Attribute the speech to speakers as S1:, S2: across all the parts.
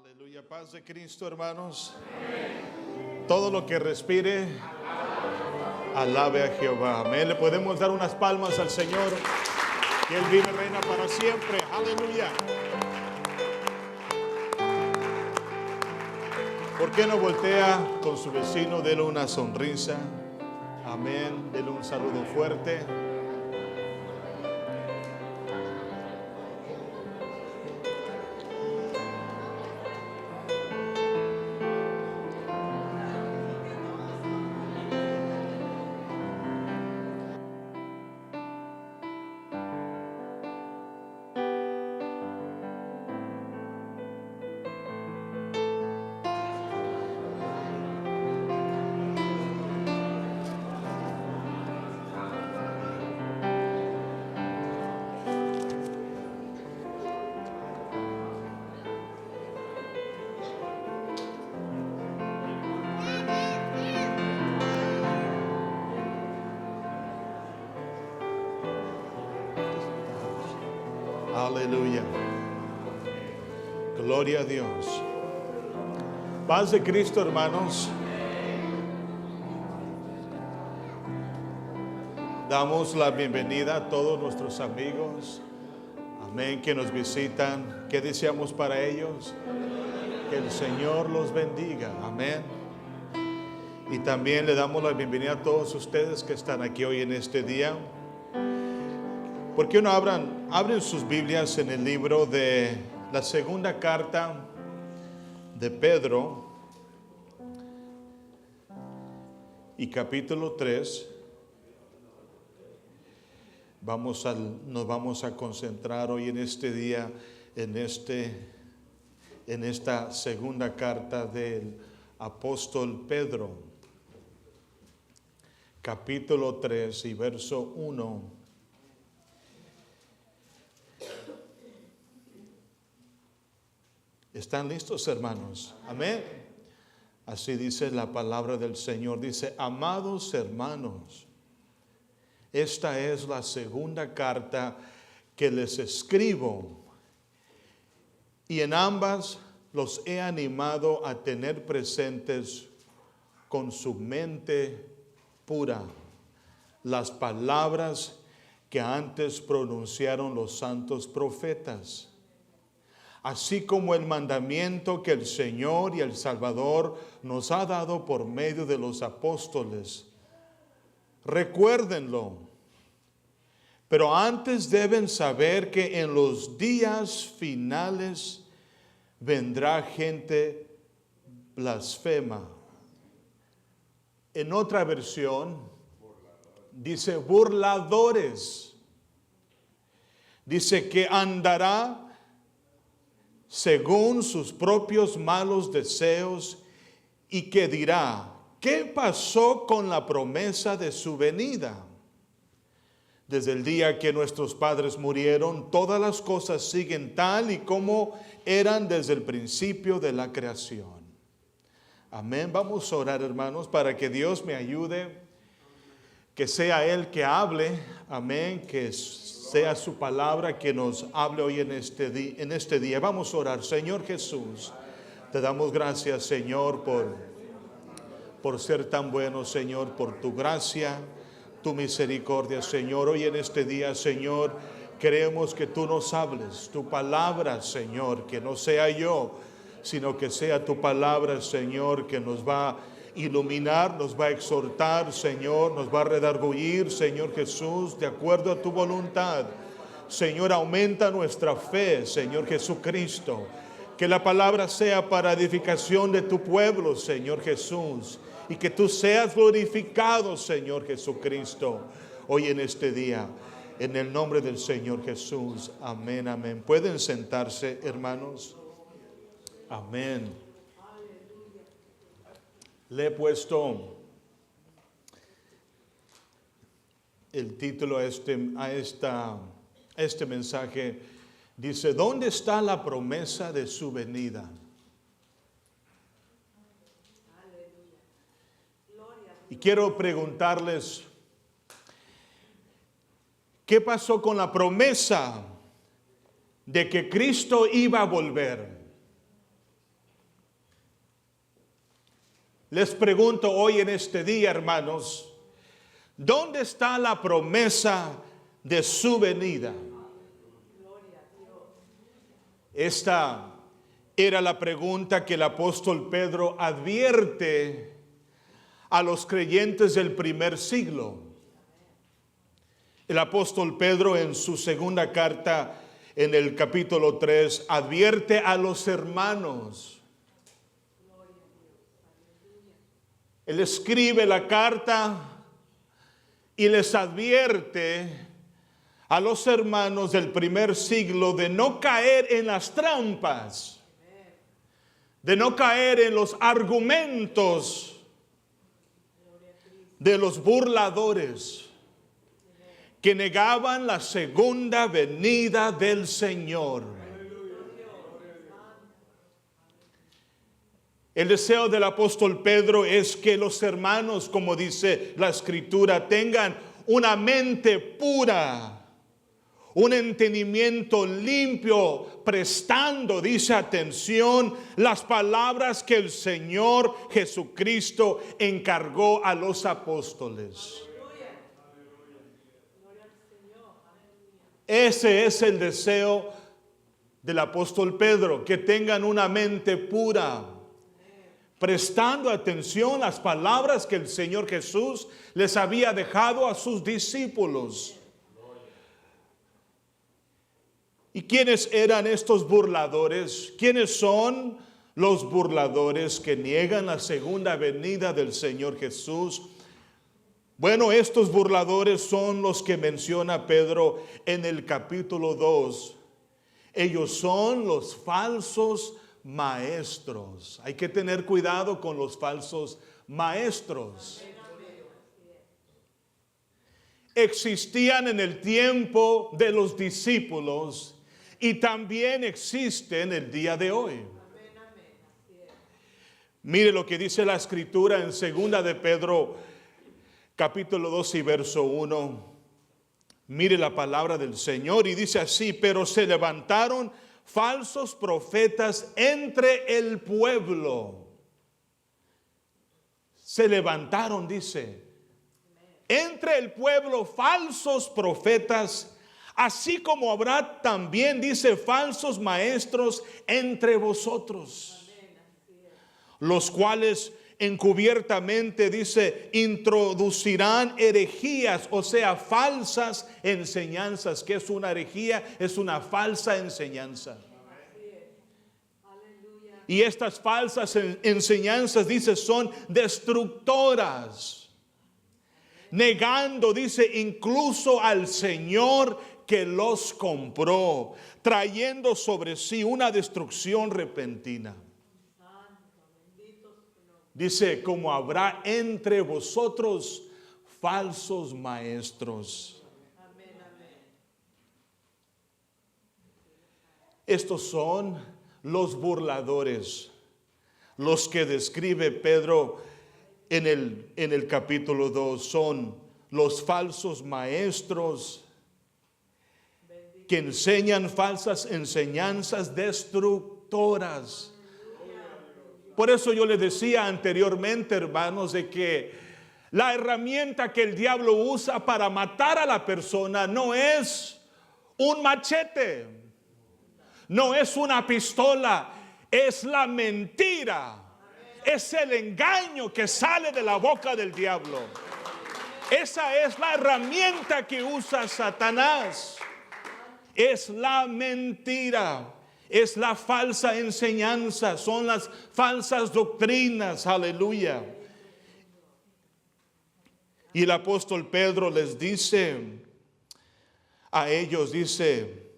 S1: Aleluya, paz de Cristo, hermanos. Todo lo que respire, alabe a Jehová. Amén. Le podemos dar unas palmas al Señor, que Él vive y reina para siempre. Aleluya. ¿Por qué no voltea con su vecino? Dele una sonrisa. Amén. Dele un saludo fuerte. Aleluya. Gloria a Dios. Paz de Cristo, hermanos. Damos la bienvenida a todos nuestros amigos. Amén, que nos visitan. ¿Qué deseamos para ellos? Que el Señor los bendiga. Amén. Y también le damos la bienvenida a todos ustedes que están aquí hoy en este día. ¿Por qué no abren sus Biblias en el libro de la segunda carta de Pedro y capítulo 3? Nos vamos a concentrar hoy en este día en esta segunda carta del apóstol Pedro, capítulo 3 y verso 1. ¿Están listos, hermanos? Amén. Así dice la palabra del Señor. Dice: amados hermanos, esta es la segunda carta que les escribo, y en ambas los he animado a tener presentes con su mente pura las palabras que antes pronunciaron los santos profetas, así como el mandamiento que el Señor y el Salvador nos ha dado por medio de los apóstoles. Recuérdenlo. Pero antes deben saber que en los días finales vendrá gente blasfema. En otra versión dice burladores. Dice que andará según sus propios malos deseos, y que dirá: ¿qué pasó con la promesa de su venida? Desde el día que nuestros padres murieron, todas las cosas siguen tal y como eran desde el principio de la creación. Amén. Vamos a orar, hermanos, para que Dios me ayude, que sea Él que hable. Amén. Que sea su palabra que nos hable hoy en este día. Vamos a orar. Señor Jesús, te damos gracias, Señor, por ser tan bueno, Señor, por tu gracia, tu misericordia, Señor. Hoy en este día, Señor, queremos que tú nos hables, tu palabra, Señor, que no sea yo, sino que sea tu palabra, Señor, que nos va a iluminar, nos va a exhortar, Señor, nos va a redarguir, Señor Jesús, de acuerdo a tu voluntad. Señor, aumenta nuestra fe, Señor Jesucristo. Que la palabra sea para edificación de tu pueblo, Señor Jesús, y que tú seas glorificado, Señor Jesucristo, hoy en este día. En el nombre del Señor Jesús. Amén, amén. ¿Pueden sentarse, hermanos? Amén. Le he puesto el título a este mensaje. Dice: ¿dónde está la promesa de su venida? Y quiero preguntarles, ¿qué pasó con la promesa de que Cristo iba a volver? Les pregunto hoy en este día, hermanos, ¿dónde está la promesa de su venida? Esta era la pregunta que el apóstol Pedro advierte a los creyentes del primer siglo. El apóstol Pedro en su segunda carta, en el capítulo 3, advierte a los hermanos. Él escribe la carta y les advierte a los hermanos del primer siglo de no caer en las trampas, de no caer en los argumentos de los burladores que negaban la segunda venida del Señor. El deseo del apóstol Pedro es que los hermanos, como dice la Escritura, tengan una mente pura, un entendimiento limpio, prestando, dice, atención, las palabras que el Señor Jesucristo encargó a los apóstoles. Ese es el deseo del apóstol Pedro, que tengan una mente pura, prestando atención a las palabras que el Señor Jesús les había dejado a sus discípulos. ¿Y quiénes eran estos burladores? ¿Quiénes son los burladores que niegan la segunda venida del Señor Jesús? Bueno, estos burladores son los que menciona Pedro en el capítulo 2. Ellos son los falsos maestros. Hay que tener cuidado con los falsos maestros. Existían en el tiempo de los discípulos y también existen el día de hoy. Mire lo que dice la Escritura en segunda de Pedro, capítulo 2 y verso 1. Mire la palabra del Señor y dice así: pero se levantaron falsos profetas entre el pueblo. Se levantaron, dice, entre el pueblo falsos profetas, así como habrá también, dice, falsos maestros entre vosotros, los cuales encubiertamente, dice, introducirán herejías, o sea, falsas enseñanzas. ¿Qué es una herejía? Es una falsa enseñanza. Y estas falsas enseñanzas, dice, son destructoras, negando, dice, incluso al Señor que los compró, trayendo sobre sí una destrucción repentina. Dice, como habrá entre vosotros falsos maestros. Estos son los burladores, los que describe Pedro en el capítulo 2. Son los falsos maestros que enseñan falsas enseñanzas destructoras. Por eso yo les decía anteriormente, hermanos, de que la herramienta que el diablo usa para matar a la persona no es un machete, no es una pistola, es la mentira, es el engaño que sale de la boca del diablo. Esa es la herramienta que usa Satanás, es la mentira. Es la falsa enseñanza, son las falsas doctrinas, aleluya. Y el apóstol Pedro les dice a ellos, dice,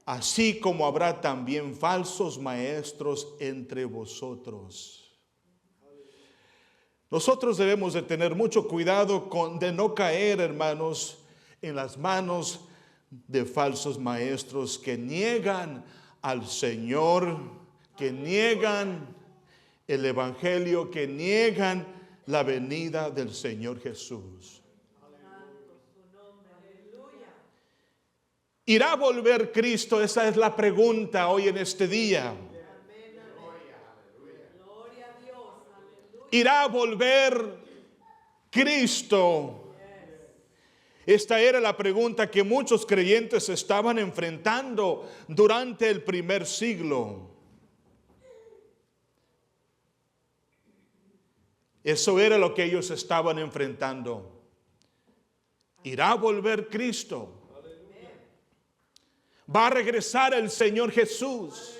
S1: así como habrá también falsos maestros entre vosotros. Nosotros debemos de tener mucho cuidado de no caer, hermanos, en las manos de falsos maestros que niegan al Señor, que niegan el Evangelio, que niegan la venida del Señor Jesús. ¿Irá a volver Cristo? Esa es la pregunta hoy en este día. ¿Irá a volver Cristo? Esta era la pregunta que muchos creyentes estaban enfrentando durante el primer siglo. Eso era lo que ellos estaban enfrentando. ¿Irá a volver Cristo? ¿Va a regresar el Señor Jesús?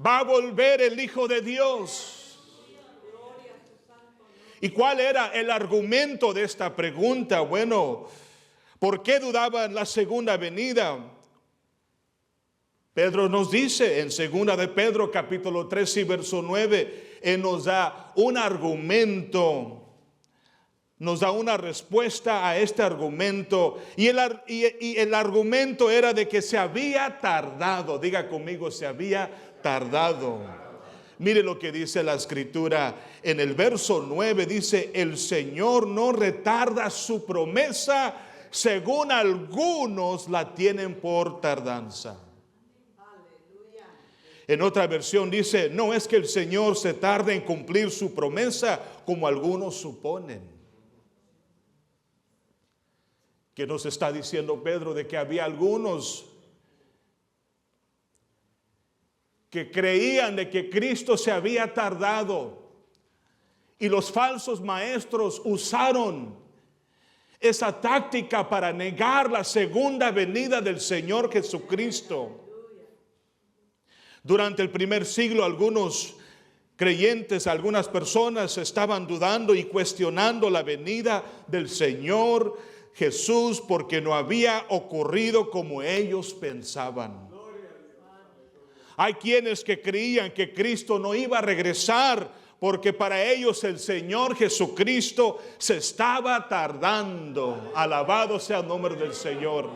S1: ¿Va a volver el Hijo de Dios? ¿Y cuál era el argumento de esta pregunta? Bueno, ¿por qué dudaban la segunda venida? Pedro nos dice en 2 de Pedro capítulo 3 y verso 9, Él nos da un argumento, nos da una respuesta a este argumento. Y el argumento era de que se había tardado. Diga conmigo, se había tardado. Mire lo que dice la Escritura en el verso 9, dice: el Señor no retarda su promesa, según algunos la tienen por tardanza. En otra versión dice: no es que el Señor se tarde en cumplir su promesa, como algunos suponen. ¿Qué nos está diciendo Pedro? De que había algunos que creían de que Cristo se había tardado, y los falsos maestros usaron esa táctica para negar la segunda venida del Señor Jesucristo. Durante el primer siglo, algunos creyentes, algunas personas estaban dudando y cuestionando la venida del Señor Jesús porque no había ocurrido como ellos pensaban. Hay quienes que creían que Cristo no iba a regresar porque para ellos el Señor Jesucristo se estaba tardando. Alabado sea el nombre del Señor.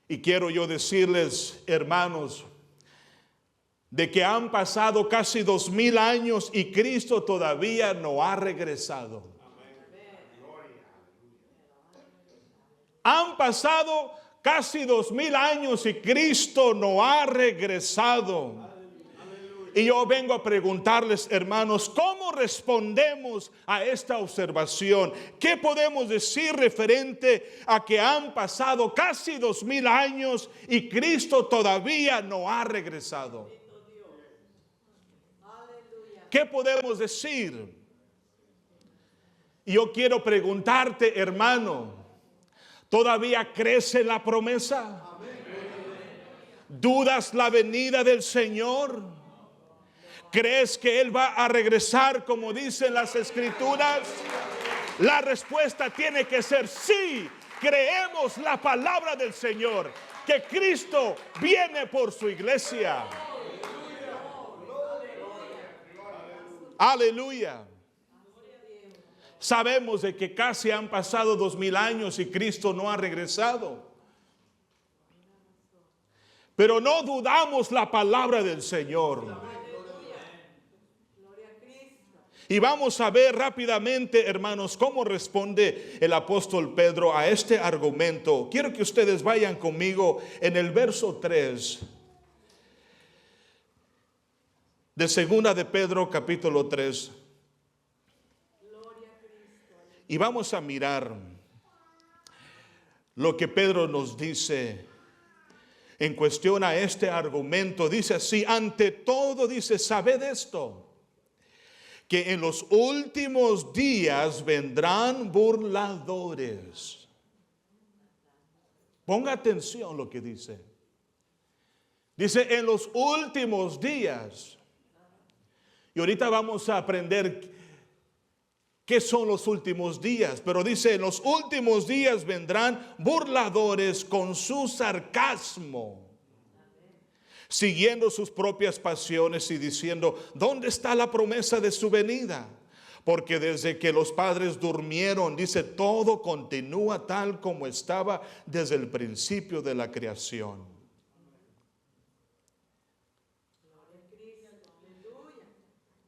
S1: Y quiero yo decirles, hermanos, de que han pasado casi 2000 años y Cristo todavía no ha regresado. Han pasado casi 2000 años y Cristo no ha regresado. Y yo vengo a preguntarles, hermanos, ¿cómo respondemos a esta observación? ¿Qué podemos decir referente a que han pasado casi 2000 años y Cristo todavía no ha regresado? ¿Qué podemos decir? Y yo quiero preguntarte, hermano, ¿todavía crees en la promesa? ¿Dudas la venida del Señor? ¿Crees que Él va a regresar como dicen las Escrituras? La respuesta tiene que ser sí. Creemos la palabra del Señor, que Cristo viene por su iglesia. Aleluya. Sabemos de que casi han pasado 2000 años y Cristo no ha regresado. Pero no dudamos la palabra del Señor. Y vamos a ver rápidamente, hermanos, cómo responde el apóstol Pedro a este argumento. Quiero que ustedes vayan conmigo en el verso 3 de 2 de Pedro capítulo 3. Y vamos a mirar lo que Pedro nos dice en cuestión a este argumento. Dice así: ante todo, dice, sabed esto, que en los últimos días vendrán burladores. Ponga atención lo que dice. Dice, en los últimos días. Y ahorita vamos a aprender qué son los últimos días. Pero dice, en los últimos días vendrán burladores con su sarcasmo, siguiendo sus propias pasiones y diciendo, ¿dónde está la promesa de su venida? Porque desde que los padres durmieron, dice, todo continúa tal como estaba desde el principio de la creación.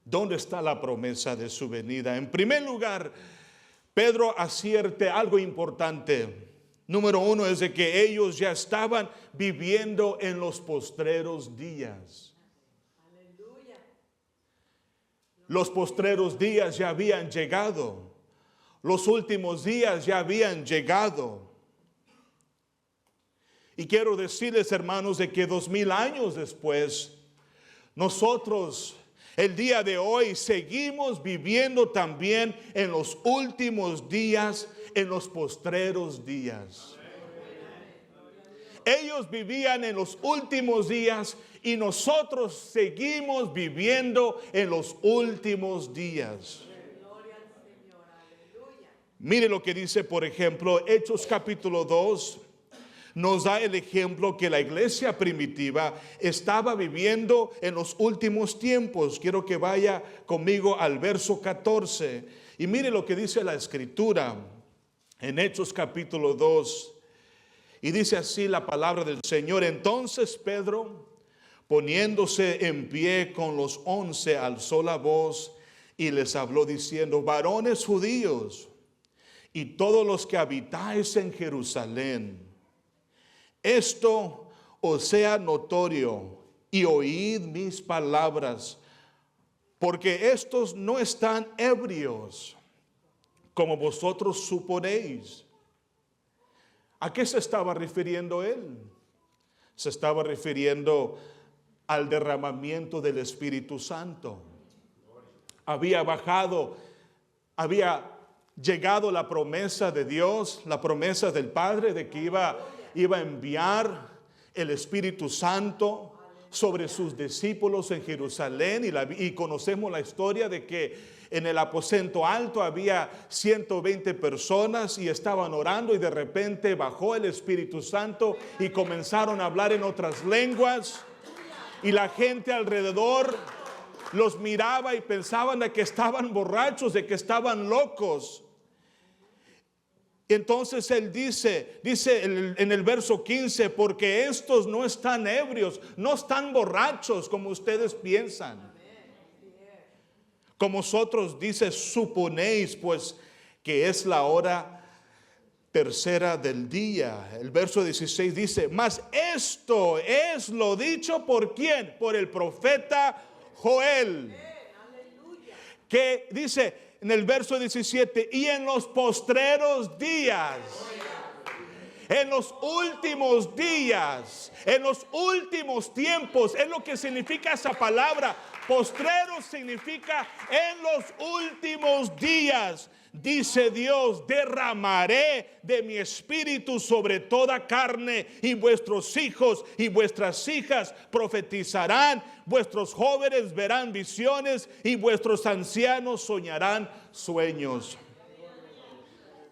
S1: ¿Dónde está la promesa de su venida? En primer lugar, Pedro advierte algo importante. Número uno es de que ellos ya estaban viviendo en los postreros días. Los postreros días ya habían llegado. Los últimos días ya habían llegado. Y quiero decirles, hermanos, de que 2000 años después, nosotros el día de hoy seguimos viviendo también en los últimos días, en los postreros días. Ellos vivían en los últimos días y nosotros seguimos viviendo en los últimos días. Mire lo que dice, por ejemplo, Hechos capítulo 2. Nos da el ejemplo que la iglesia primitiva estaba viviendo en los últimos tiempos. Quiero que vaya conmigo al verso 14. Y mire lo que dice la escritura en Hechos capítulo 2. Y dice así la palabra del Señor. Entonces Pedro, poniéndose en pie con los 11, alzó la voz y les habló diciendo: varones judíos y todos los que habitáis en Jerusalén, esto os sea notorio y oíd mis palabras, porque estos no están ebrios, como vosotros suponéis. ¿A qué se estaba refiriendo él? Se estaba refiriendo al derramamiento del Espíritu Santo. Había llegado la promesa de Dios, la promesa del Padre de que iba a enviar el Espíritu Santo sobre sus discípulos en Jerusalén. Y conocemos la historia de que en el aposento alto había 120 personas y estaban orando, y de repente bajó el Espíritu Santo y comenzaron a hablar en otras lenguas, y la gente alrededor los miraba y pensaban de que estaban borrachos, de que estaban locos. Entonces él dice en el verso 15, porque estos no están ebrios, no están borrachos como ustedes piensan. Como vosotros, dice, suponéis, pues que es la hora tercera del día. El verso 16 dice: mas esto es lo dicho por ¿quién? Por el profeta Joel. Que dice en el verso 17: y en los postreros días, en los últimos días, en los últimos tiempos, es lo que significa esa palabra. Postrero significa en los últimos días, dice Dios, derramaré de mi espíritu sobre toda carne, y vuestros hijos y vuestras hijas profetizarán, vuestros jóvenes verán visiones y vuestros ancianos soñarán sueños.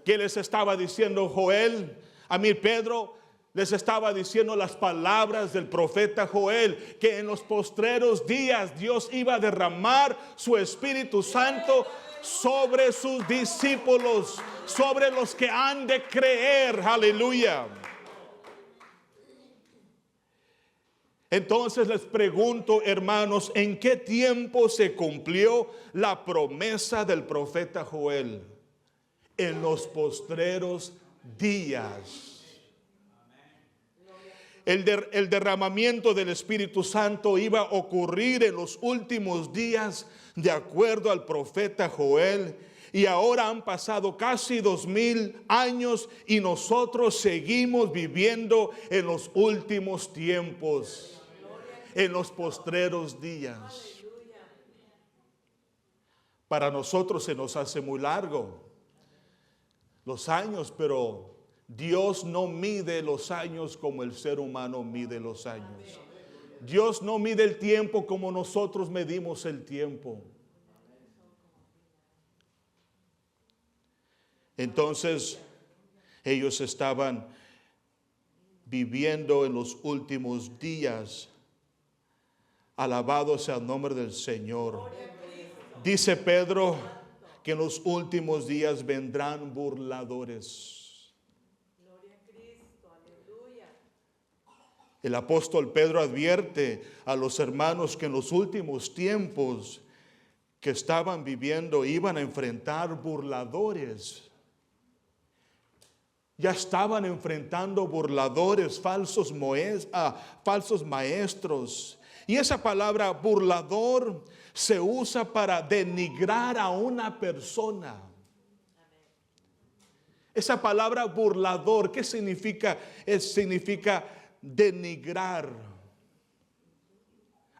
S1: ¿Qué les estaba diciendo Joel? Pedro les estaba diciendo las palabras del profeta Joel, que en los postreros días Dios iba a derramar su Espíritu Santo sobre sus discípulos, sobre los que han de creer. Aleluya. Entonces les pregunto, hermanos, ¿en qué tiempo se cumplió la promesa del profeta Joel? En los postreros días. El derramamiento del Espíritu Santo iba a ocurrir en los últimos días, de acuerdo al profeta Joel. Y ahora han pasado casi 2000 años y nosotros seguimos viviendo en los últimos tiempos, en los postreros días. Para nosotros se nos hace muy largo los años, pero Dios no mide los años como el ser humano mide los años. Dios no mide el tiempo como nosotros medimos el tiempo. Entonces, ellos estaban viviendo en los últimos días. Alabado sea el nombre del Señor. Dice Pedro que en los últimos días vendrán burladores. El apóstol Pedro advierte a los hermanos que en los últimos tiempos que estaban viviendo iban a enfrentar burladores. Ya estaban enfrentando burladores, falsos maestros. Y esa palabra burlador se usa para denigrar a una persona. Esa palabra burlador, ¿qué significa? Significa denigrar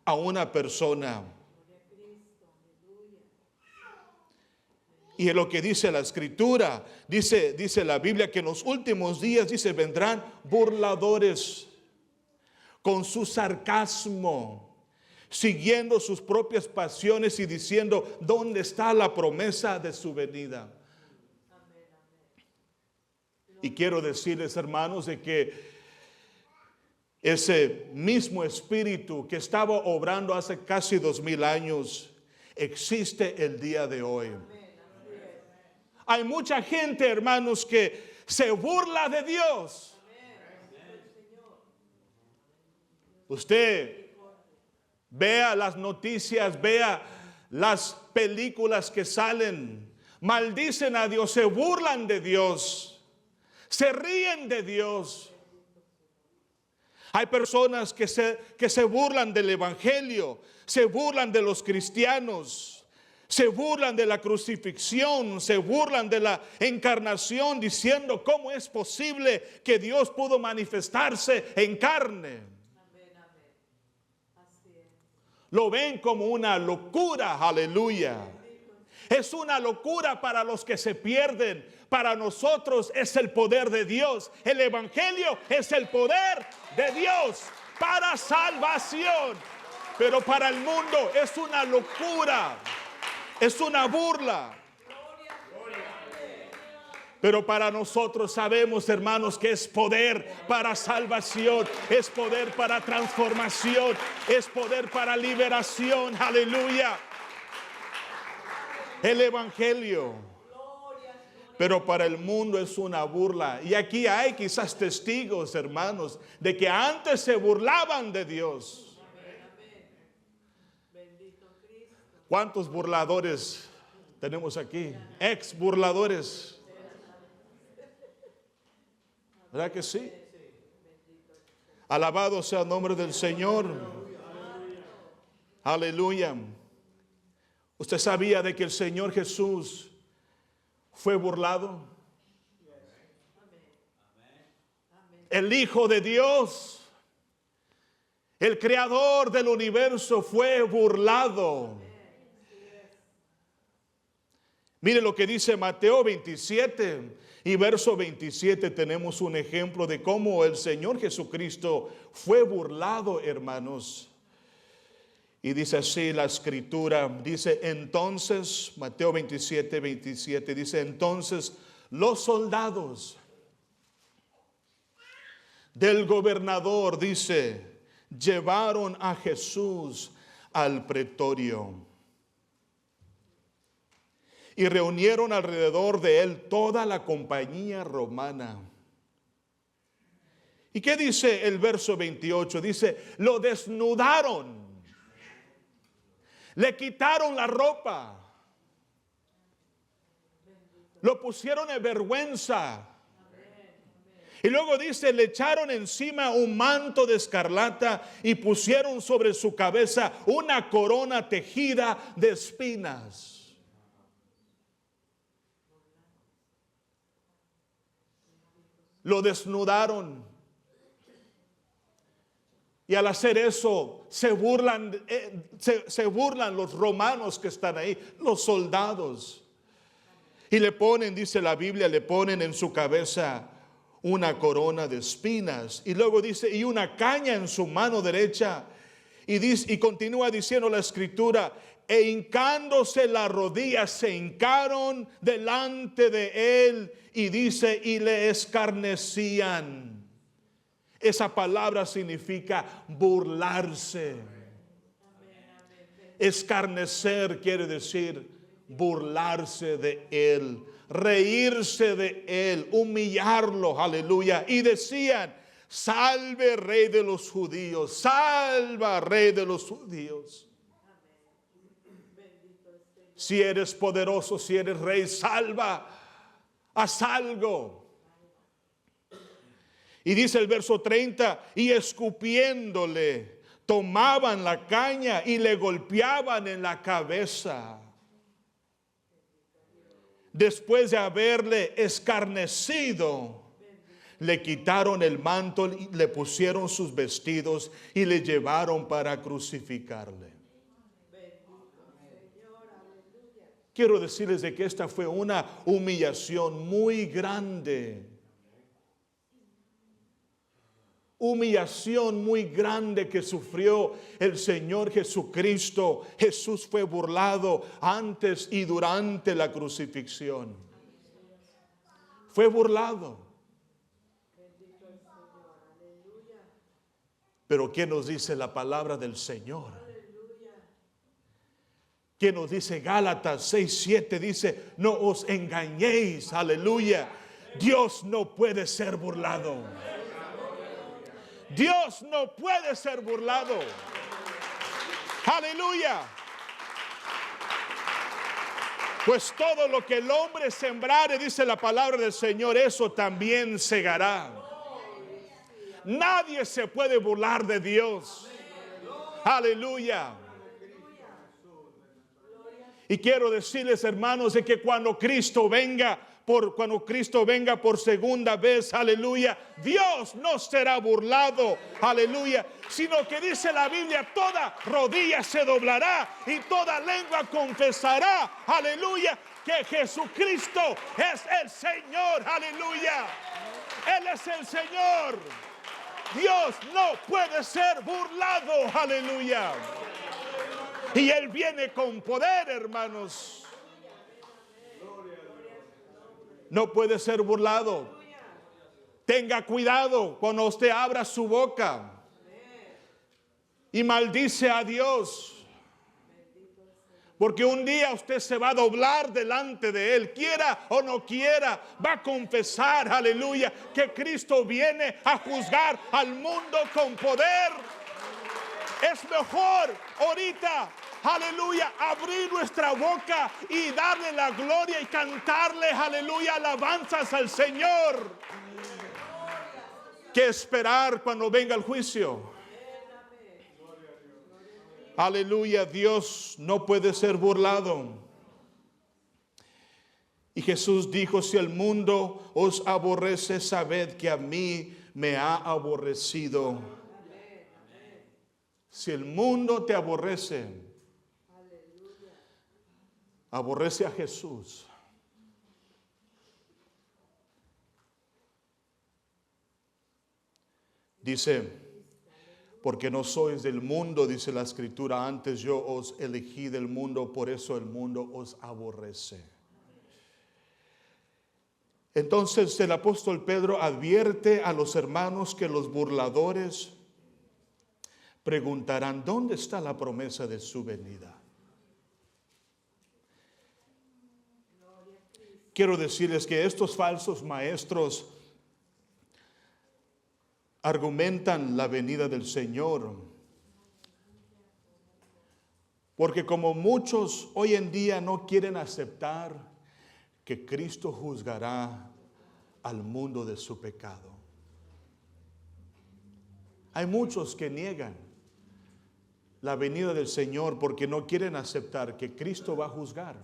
S1: a una persona. Y es lo que dice la Escritura, dice la Biblia que en los últimos días, dice, vendrán burladores con su sarcasmo, siguiendo sus propias pasiones y diciendo, ¿dónde está la promesa de su venida? Y quiero decirles, hermanos, de que ese mismo espíritu que estaba obrando hace casi 2000 años existe el día de hoy. Hay mucha gente, hermanos, que se burla de Dios. Usted vea las noticias, vea las películas que salen, maldicen a Dios, se burlan de Dios, se ríen de Dios. Hay personas que se burlan del evangelio, se burlan de los cristianos, se burlan de la crucifixión, se burlan de la encarnación, diciendo cómo es posible que Dios pudo manifestarse en carne. Lo ven como una locura, aleluya. Es una locura para los que se pierden. Para nosotros es el poder de Dios. El evangelio es el poder de Dios para salvación. Pero para el mundo es una locura. Es una burla. Pero para nosotros sabemos, hermanos, que es poder para salvación, es poder para transformación, es poder para liberación. Aleluya. El evangelio. Pero para el mundo es una burla. Y aquí hay quizás testigos, hermanos, de que antes se burlaban de Dios. ¿Cuántos burladores tenemos aquí? Ex burladores. ¿Verdad que sí? Alabado sea el nombre del Señor. Aleluya. ¿Usted sabía de que el Señor Jesús fue burlado? El Hijo de Dios, el Creador del universo, fue burlado. Mire lo que dice Mateo 27 y verso 27. Tenemos un ejemplo de cómo el Señor Jesucristo fue burlado, hermanos. Y dice así la Escritura, dice entonces, Mateo 27, 27, dice entonces los soldados del gobernador, dice, llevaron a Jesús al pretorio. Y reunieron alrededor de él toda la compañía romana. ¿Y qué dice el verso 28? Dice, lo desnudaron. Le quitaron la ropa. Lo pusieron en vergüenza. Y luego dice, le echaron encima un manto de escarlata y pusieron sobre su cabeza una corona tejida de espinas. Lo desnudaron. Y al hacer eso, se burlan los romanos que están ahí, los soldados. Y le ponen, dice la Biblia, le ponen en su cabeza una corona de espinas. Y luego dice, y una caña en su mano derecha. Y continúa diciendo la Escritura, e hincándose las rodillas, se hincaron delante de él. Y dice, y le escarnecían. Esa palabra significa burlarse. Escarnecer quiere decir burlarse de él, reírse de él, humillarlo, aleluya. Y decían, salve Rey de los judíos, salva Rey de los judíos. Si eres poderoso, si eres rey, salva, haz algo. Y dice el verso 30, y escupiéndole tomaban la caña y le golpeaban en la cabeza. Después de haberle escarnecido, le quitaron el manto, le pusieron sus vestidos y le llevaron para crucificarle. Quiero decirles de que esta fue una humillación muy grande. Humillación muy grande que sufrió el Señor Jesucristo. Jesús fue burlado antes y durante la crucifixión. Fue burlado. Pero ¿qué nos dice la palabra del Señor? ¿Qué nos dice Gálatas 6:7? Dice, no os engañéis, aleluya. Dios no puede ser burlado. Dios no puede ser burlado. Aleluya. Pues todo lo que el hombre sembrare, dice la palabra del Señor, eso también segará. Nadie se puede burlar de Dios. Aleluya. Y quiero decirles, hermanos, de que cuando Cristo venga por segunda vez, aleluya, Dios no será burlado, aleluya, sino que dice la Biblia, toda rodilla se doblará y toda lengua confesará, aleluya, que Jesucristo es el Señor, aleluya. Él es el Señor. Dios no puede ser burlado, aleluya. Y Él viene con poder, hermanos. No puede ser burlado. Tenga cuidado cuando usted abra su boca y maldice a Dios. Porque un día usted se va a doblar delante de Él, quiera o no quiera, va a confesar, aleluya, que Cristo viene a juzgar al mundo con poder. Es mejor ahorita, aleluya, abrir nuestra boca y darle la gloria y cantarle, aleluya, alabanzas al Señor, que esperar cuando venga el juicio. Aleluya, Dios no puede ser burlado. Y Jesús dijo, si el mundo os aborrece, sabed que a mí me ha aborrecido. Si el mundo te aborrece, aborrece a Jesús. Dice, porque no sois del mundo, dice la Escritura, antes yo os elegí del mundo, por eso el mundo os aborrece. Entonces el apóstol Pedro advierte a los hermanos que los burladores preguntarán, ¿dónde está la promesa de su venida? Quiero decirles que estos falsos maestros argumentan la venida del Señor, porque como muchos hoy en día no quieren aceptar que Cristo juzgará al mundo de su pecado. Hay muchos que niegan la venida del Señor porque no quieren aceptar que Cristo va a juzgar.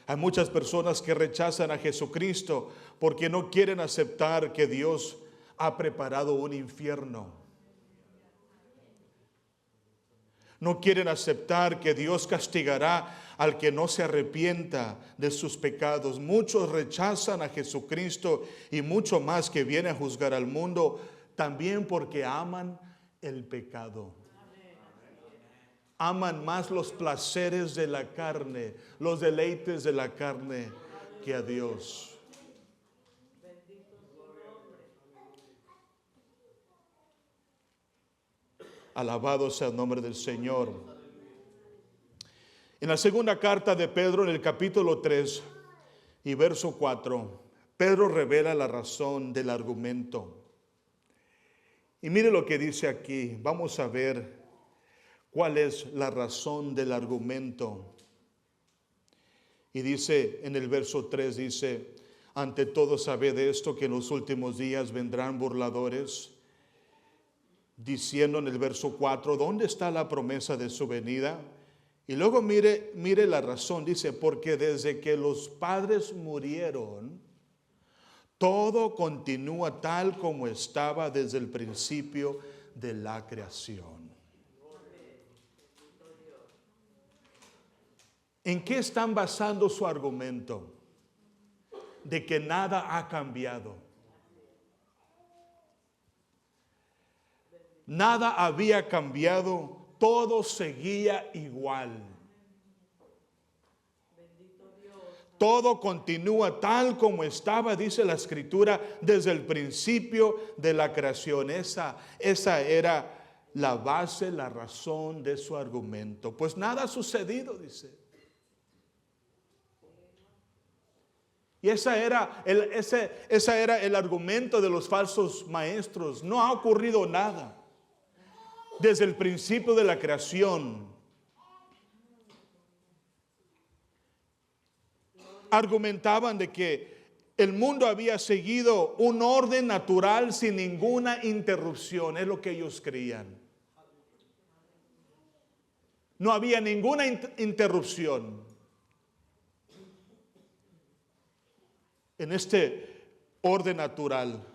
S1: Hay muchas personas que rechazan a Jesucristo porque no quieren aceptar que Dios ha preparado un infierno. No quieren aceptar que Dios castigará al que no se arrepienta de sus pecados. Muchos rechazan a Jesucristo y mucho más que viene a juzgar al mundo, también porque aman el pecado. Aman más los placeres de la carne, los deleites de la carne que a Dios. Alabado sea el nombre del Señor. En la segunda carta de Pedro, en el capítulo 3 y verso 4, Pedro revela la razón del argumento. Y mire lo que dice aquí. Vamos a ver cuál es la razón del argumento. Y dice en el verso 3, dice, ante todo sabed esto, que en los últimos días vendrán burladores, diciendo en el verso 4, ¿dónde está la promesa de su venida? Y luego mire la razón, dice, porque desde que los padres murieron, todo continúa tal como estaba desde el principio de la creación. ¿En qué están basando su argumento? De que nada ha cambiado. Nada había cambiado, todo seguía igual. Todo continúa tal como estaba, dice la Escritura, desde el principio de la creación. Esa era la base, la razón de su argumento. Pues nada ha sucedido, dice. Y ese era el argumento de los falsos maestros. No ha ocurrido nada desde el principio de la creación. Argumentaban de que el mundo había seguido un orden natural sin ninguna interrupción. Es lo que ellos creían. No había ninguna interrupción en este orden natural.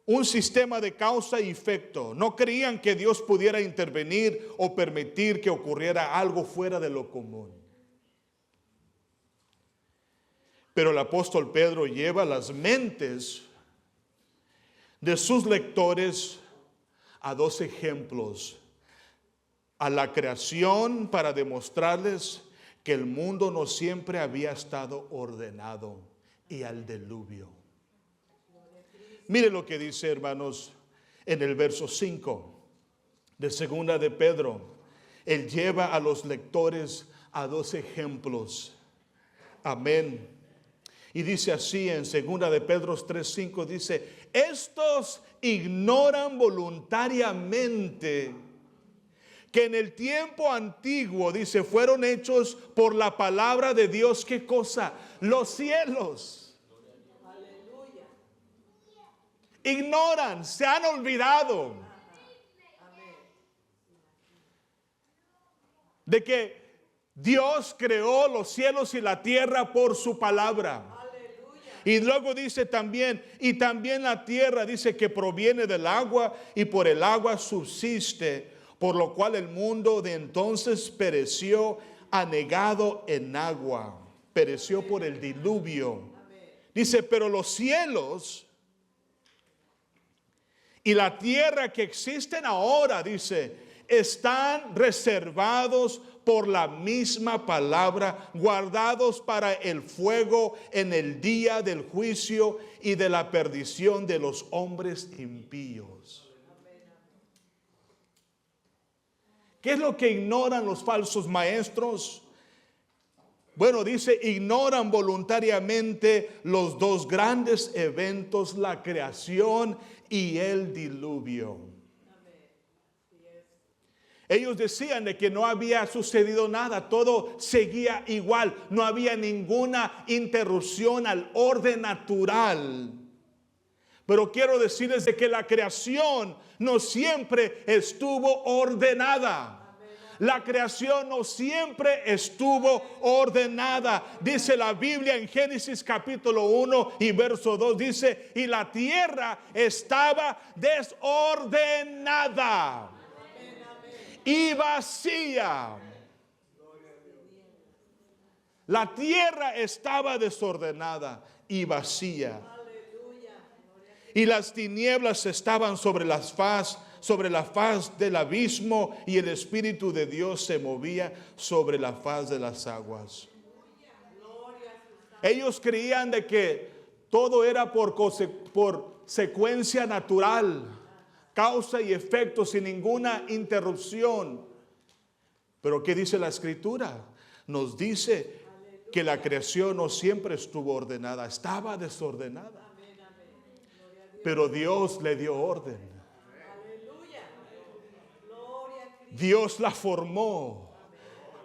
S1: Un sistema de causa y efecto. No creían que Dios pudiera intervenir o permitir que ocurriera algo fuera de lo común. Pero el apóstol Pedro lleva las mentes de sus lectores a dos ejemplos. A la creación para demostrarles que el mundo no siempre había estado ordenado, y al diluvio. Mire lo que dice, hermanos, en el verso 5 de segunda de Pedro. Él lleva a los lectores a dos ejemplos. Amén. Y dice así en segunda de Pedro 3:5, dice, estos ignoran voluntariamente que en el tiempo antiguo, dice, fueron hechos por la palabra de Dios. ¿Qué cosa? Los cielos. Aleluya. Ignoran, se han olvidado de que Dios creó los cielos y la tierra por su palabra. Y luego dice también, y también la tierra, dice, que proviene del agua y por el agua subsiste, por lo cual el mundo de entonces pereció anegado en agua, pereció por el diluvio. Dice, pero los cielos y la tierra que existen ahora, dice, están reservados por la misma palabra, guardados para el fuego en el día del juicio y de la perdición de los hombres impíos. ¿Qué es lo que ignoran los falsos maestros? Bueno, dice, ignoran voluntariamente los dos grandes eventos, la creación y el diluvio. Ellos decían de que no había sucedido nada, todo seguía igual, no había ninguna interrupción al orden natural. Pero quiero decirles de que la creación no siempre estuvo ordenada. La creación no siempre estuvo ordenada. Dice la Biblia en Génesis capítulo 1 y verso 2, dice, y la tierra estaba desordenada y vacía. La tierra estaba desordenada y vacía. Y las tinieblas estaban sobre la faz del abismo, y el Espíritu de Dios se movía sobre la faz de las aguas. Ellos creían de que todo era por secuencia natural, causa y efecto, sin ninguna interrupción. Pero ¿qué dice la Escritura? Nos dice que la creación no siempre estuvo ordenada, estaba desordenada. Pero Dios le dio orden. Dios la formó.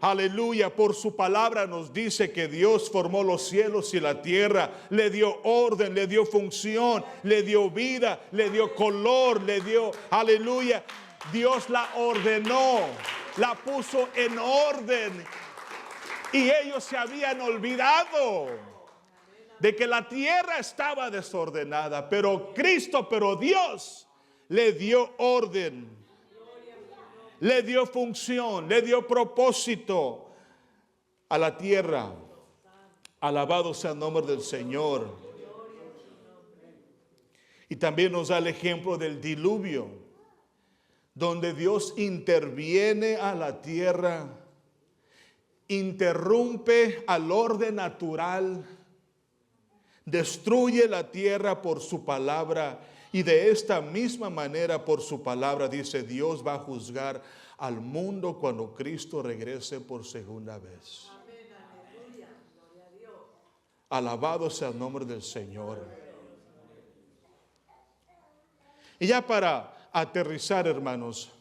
S1: Aleluya, por su palabra nos dice que Dios formó los cielos y la tierra, le dio orden, le dio función, le dio vida, le dio color, le dio, aleluya. Dios la ordenó, la puso en orden y ellos se habían olvidado de que la tierra estaba desordenada, pero Dios le dio orden. Le dio función, le dio propósito a la tierra. Alabado sea el nombre del Señor. Y también nos da el ejemplo del diluvio, donde Dios interviene a la tierra, interrumpe al orden natural, destruye la tierra por su palabra. Y de esta misma manera, por su palabra, dice, Dios va a juzgar al mundo cuando Cristo regrese por segunda vez. Alabado sea el nombre del Señor. Y ya para aterrizar, hermanos,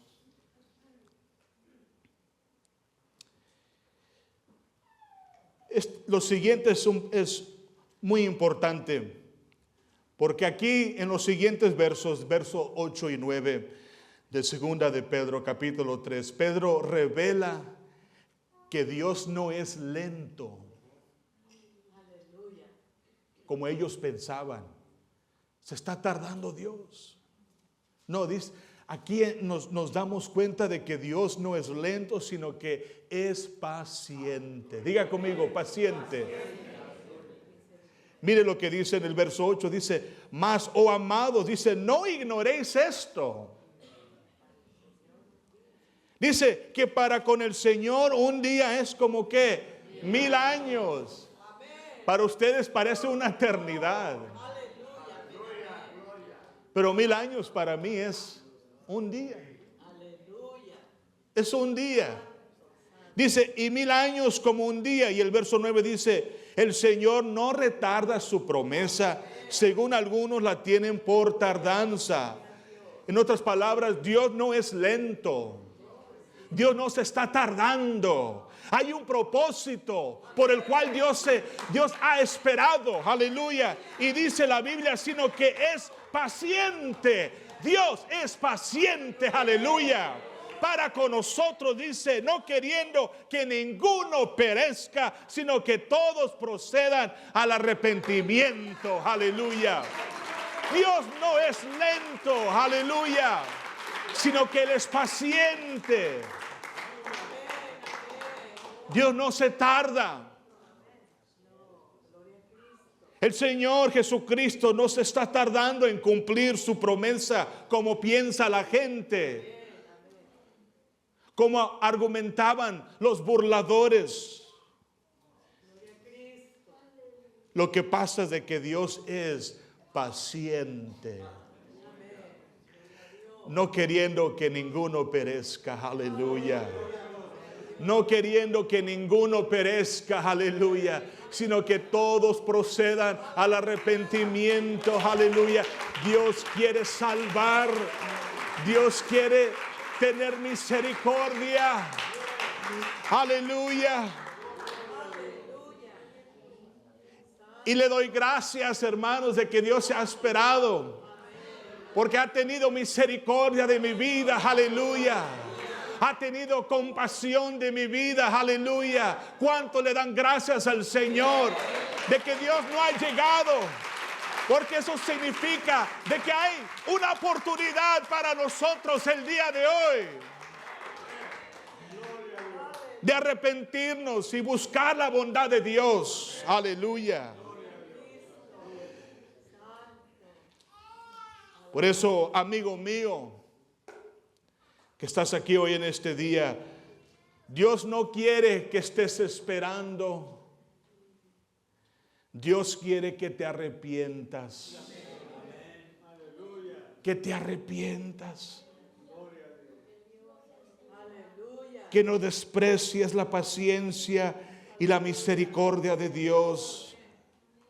S1: lo siguiente es muy importante. Porque aquí en los siguientes versos, versos 8 y 9 de segunda de Pedro, capítulo 3, Pedro revela que Dios no es lento, como ellos pensaban. Se está tardando Dios. No, dice, aquí nos damos cuenta de que Dios no es lento, sino que es paciente. Diga conmigo, paciente. Mire lo que dice en el verso 8, dice, mas, oh amados, dice, no ignoréis esto. Dice que para con el Señor un día es como que 1000 años. Para ustedes parece una eternidad. Pero 1000 años para mí es un día. Es un día. Dice, y 1000 años como un día. Y el verso 9 dice, el Señor no retarda su promesa, según algunos la tienen por tardanza. En otras palabras, Dios no es lento. Dios no se está tardando. Hay un propósito por el cual Dios ha esperado. Aleluya. Y dice la Biblia, sino que es paciente. Dios es paciente. Aleluya. Para con nosotros, dice, no queriendo que ninguno perezca, sino que todos procedan al arrepentimiento. Aleluya. Dios no es lento, aleluya, sino que Él es paciente. Dios no se tarda. El Señor Jesucristo no se está tardando en cumplir su promesa como piensa la gente, como argumentaban los burladores. Lo que pasa es de que Dios es paciente, no queriendo que ninguno perezca, aleluya. No queriendo que ninguno perezca, aleluya, sino que todos procedan al arrepentimiento, aleluya. Dios quiere salvar, Dios quiere tener misericordia, aleluya. Y le doy gracias, hermanos, de que Dios se ha esperado, porque ha tenido misericordia de mi vida, aleluya. Ha tenido compasión de mi vida, aleluya. ¿Cuánto le dan gracias al Señor de que Dios no ha llegado? Porque eso significa de que hay una oportunidad para nosotros el día de hoy de arrepentirnos y buscar la bondad de Dios, aleluya. Por eso, amigo mío, que estás aquí hoy en este día, Dios no quiere que estés esperando. Dios quiere que te arrepientas. Que te arrepientas. Que no desprecies la paciencia y la misericordia de Dios.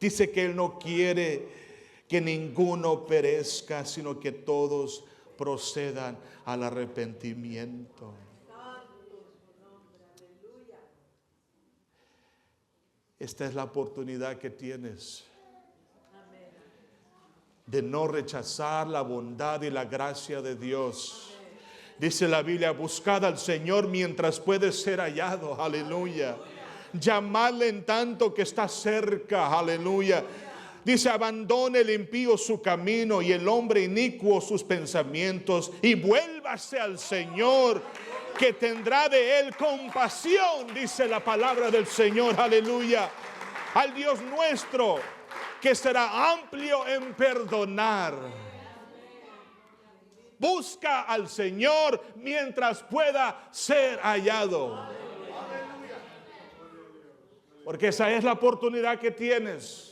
S1: Dice que Él no quiere que ninguno perezca, sino que todos procedan al arrepentimiento. esta es la oportunidad que tienes de no rechazar la bondad y la gracia de Dios. Dice la Biblia, buscad al Señor mientras puede ser hallado. Aleluya. Llamadle en tanto que está cerca. Aleluya. Dice, abandone el impío su camino y el hombre inicuo sus pensamientos, y vuélvase al Señor, que tendrá de él compasión, dice la palabra del Señor. Aleluya. Al Dios nuestro, que será amplio en perdonar. Busca al Señor mientras pueda ser hallado. Porque esa es la oportunidad que tienes.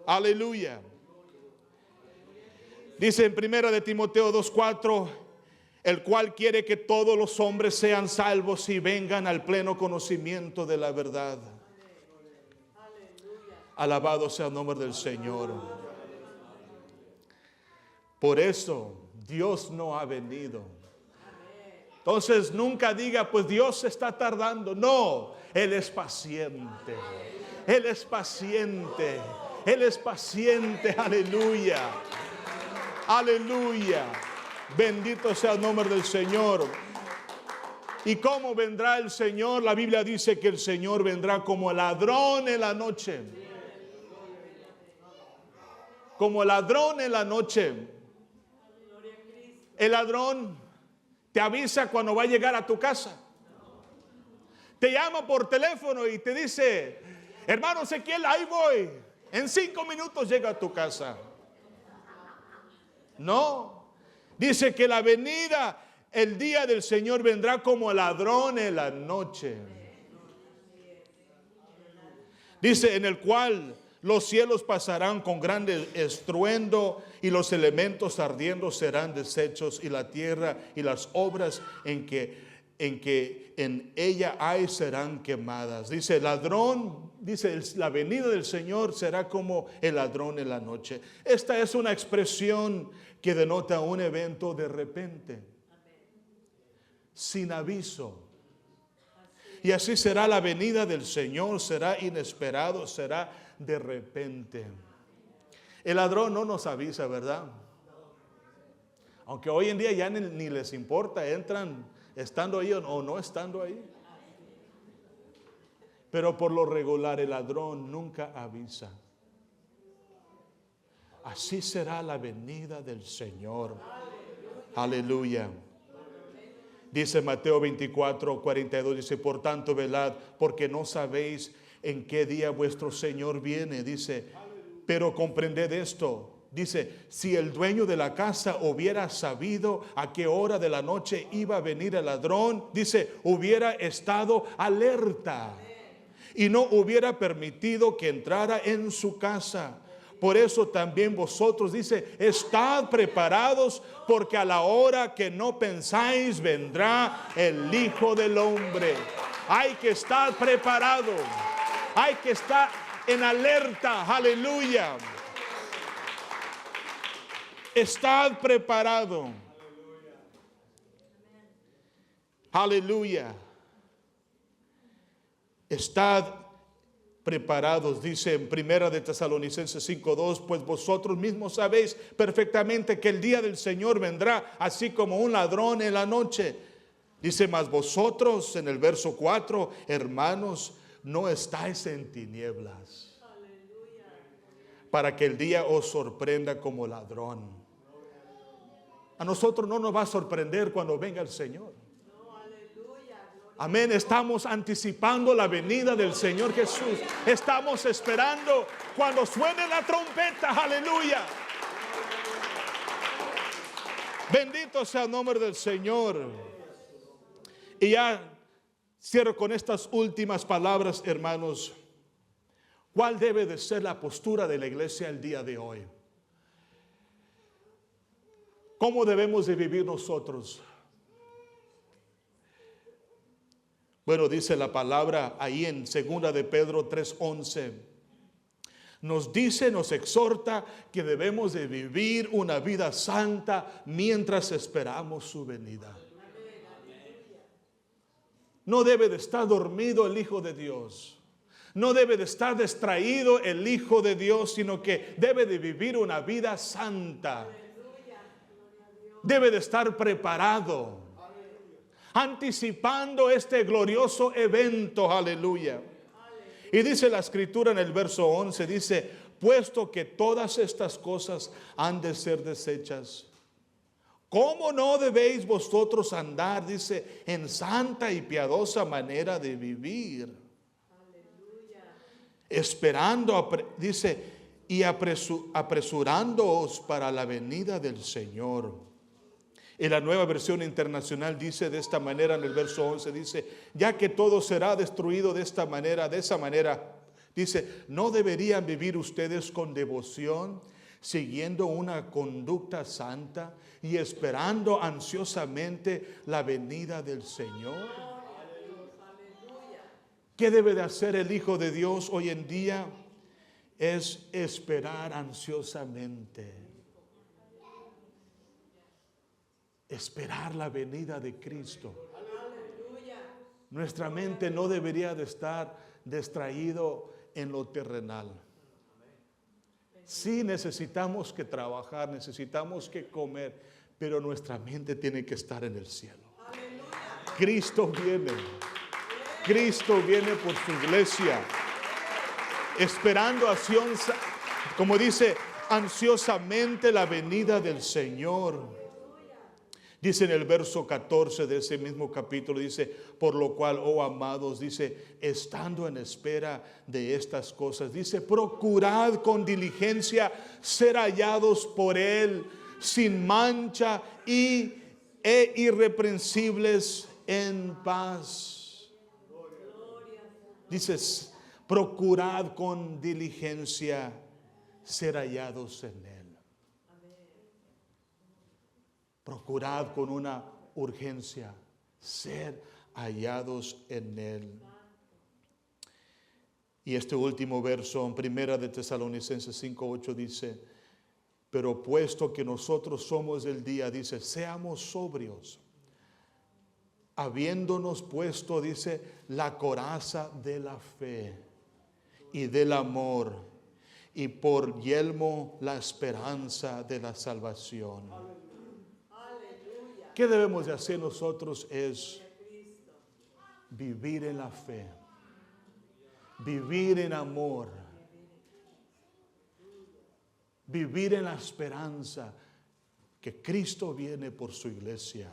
S1: Aleluya. Dice en 1 de Timoteo 2:4, el cual quiere que todos los hombres sean salvos y vengan al pleno conocimiento de la verdad. Alabado sea el nombre del Señor. Por eso Dios no ha venido. Entonces nunca diga, pues Dios está tardando. No, Él es paciente. Él es paciente. Él es paciente. Aleluya. Aleluya. Bendito sea el nombre del Señor. ¿Y cómo vendrá el Señor? La Biblia dice que el Señor vendrá como ladrón en la noche. Como ladrón en la noche. El ladrón te avisa cuando va a llegar a tu casa. Te llama por teléfono y te dice, hermano Ezequiel, ahí voy. En 5 minutos llega a tu casa. No. Dice que la venida, el día del Señor vendrá como ladrón en la noche. Dice, en el cual los cielos pasarán con grande estruendo y los elementos ardiendo serán deshechos, y la tierra y las obras en ella hay serán quemadas. Dice, ladrón, dice, la venida del Señor será como el ladrón en la noche. Esta es una expresión que denota un evento de repente, sin aviso. Y así será la venida del Señor, será inesperado, será de repente. El ladrón no nos avisa, ¿verdad? Aunque hoy en día ya ni les importa, entran estando ahí o no estando ahí. Pero por lo regular el ladrón nunca avisa. Así será la venida del Señor. Aleluya. Dice Mateo 24:42, dice, por tanto velad, porque no sabéis en qué día vuestro Señor viene. Dice, pero comprended esto. Dice, si el dueño de la casa hubiera sabido a qué hora de la noche iba a venir el ladrón, dice, hubiera estado alerta y no hubiera permitido que entrara en su casa. Por eso también vosotros, dice, estad preparados, porque a la hora que no pensáis vendrá el Hijo del Hombre. Hay que estar preparado. Hay que estar en alerta. Aleluya. Estad preparado. Aleluya. Estad preparados, dice en 1 de Tesalonicenses 5:2, pues vosotros mismos sabéis perfectamente que el día del Señor vendrá así como un ladrón en la noche. Dice, mas vosotros, en el verso 4, hermanos, no estáis en tinieblas, para que el día os sorprenda como ladrón. A nosotros no nos va a sorprender cuando venga el Señor. Amén. Estamos anticipando la venida del Señor Jesús. Estamos esperando cuando suene la trompeta. Aleluya. Bendito sea el nombre del Señor. Y ya cierro con estas últimas palabras, hermanos. ¿Cuál debe de ser la postura de la iglesia el día de hoy? ¿Cómo debemos de vivir nosotros? Bueno, dice la palabra ahí en 2 de Pedro 3:11. Nos dice, nos exhorta que debemos de vivir una vida santa mientras esperamos su venida. No debe de estar dormido el Hijo de Dios. No debe de estar distraído el Hijo de Dios, sino que debe de vivir una vida santa. Debe de estar preparado, anticipando este glorioso evento. Aleluya. Y dice la Escritura en el verso 11, dice, puesto que todas estas cosas han de ser deshechas, ¿cómo no debéis vosotros andar, dice, en santa y piadosa manera de vivir? Esperando, dice, y apresurándoos para la venida del Señor. En la Nueva Versión Internacional dice de esta manera en el verso 11, dice, ya que todo será destruido de esa manera, dice, ¿no deberían vivir ustedes con devoción, siguiendo una conducta santa y esperando ansiosamente la venida del Señor? ¿Qué debe de hacer el Hijo de Dios hoy en día? Es esperar ansiosamente. Esperar la venida de Cristo. Nuestra mente no debería de estar distraído en lo terrenal. Sí necesitamos que trabajar, necesitamos que comer, pero nuestra mente tiene que estar en el cielo. Cristo viene. Cristo viene por su iglesia, esperando como dice, ansiosamente la venida del Señor. Dice en el verso 14 de ese mismo capítulo, dice, por lo cual, oh amados, dice, estando en espera de estas cosas, dice, procurad con diligencia ser hallados por Él, sin mancha e irreprensibles en paz. Dices, procurad con diligencia ser hallados en Él. Procurad con una urgencia ser hallados en Él. Y este último verso en Primera de Tesalonicenses 5:8 dice, pero puesto que nosotros somos del día, dice, seamos sobrios, habiéndonos puesto, dice, la coraza de la fe y del amor, y por yelmo la esperanza de la salvación. ¿Qué debemos de hacer nosotros? Es vivir en la fe, vivir en amor, vivir en la esperanza que Cristo viene por su iglesia.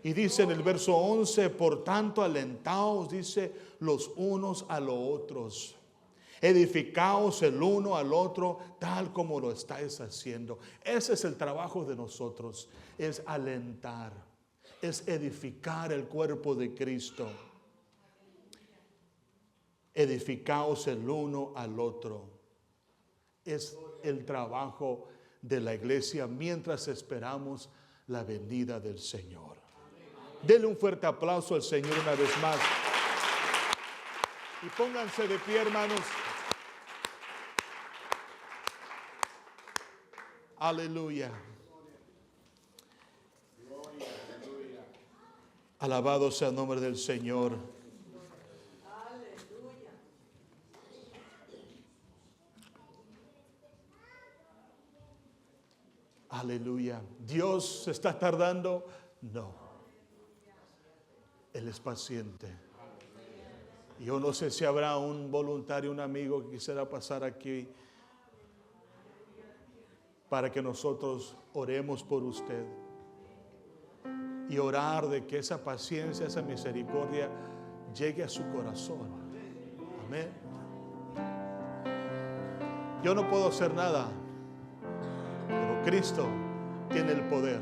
S1: Y dice en el verso 11, por tanto alentaos, dice, los unos a los otros. Edificaos el uno al otro, tal como lo estáis haciendo. Ese es el trabajo de nosotros, es alentar, es edificar el cuerpo de Cristo. Edificaos el uno al otro. Es el trabajo de la iglesia mientras esperamos la venida del Señor. Denle un fuerte aplauso al Señor una vez más. Y pónganse de pie, hermanos. Aleluya. Alabado sea el nombre del Señor. Aleluya. ¿Dios se está tardando? No. Él es paciente. Yo no sé si habrá un voluntario, un amigo que quisiera pasar aquí para que nosotros oremos por usted y orar de que esa paciencia, esa misericordia llegue a su corazón. Amén. Yo no puedo hacer nada, pero Cristo tiene el poder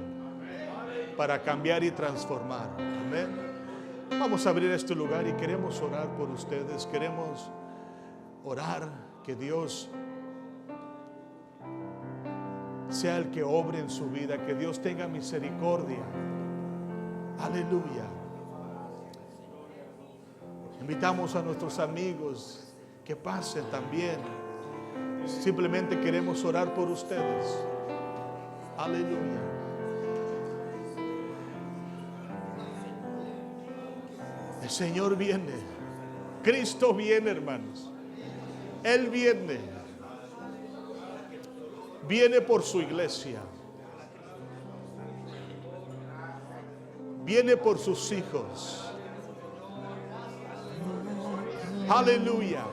S1: para cambiar y transformar. Amén. Vamos a abrir este lugar y queremos orar por ustedes. Queremos orar que Dios sea el que obre en su vida, que Dios tenga misericordia. Aleluya. Invitamos a nuestros amigos que pasen también. Simplemente queremos orar por ustedes. Aleluya. El Señor viene. Cristo viene, hermanos. Él viene. Viene por su iglesia. Viene por sus hijos. Aleluya.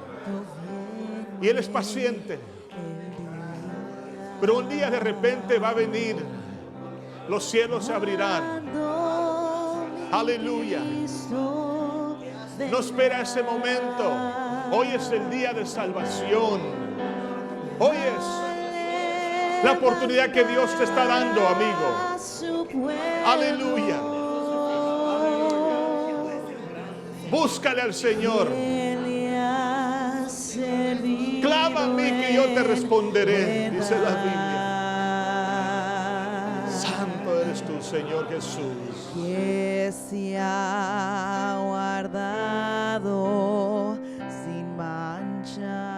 S1: Y Él es paciente. Pero un día de repente va a venir. Los cielos se abrirán. Aleluya. No espera ese momento. Hoy es el día de salvación. Hoy es la oportunidad que Dios te está dando, amigo. Aleluya. Búscale al Señor. Clama a mí que yo te responderé, dice la Biblia. Santo eres tú, Señor Jesús.
S2: Que se ha guardado sin mancha.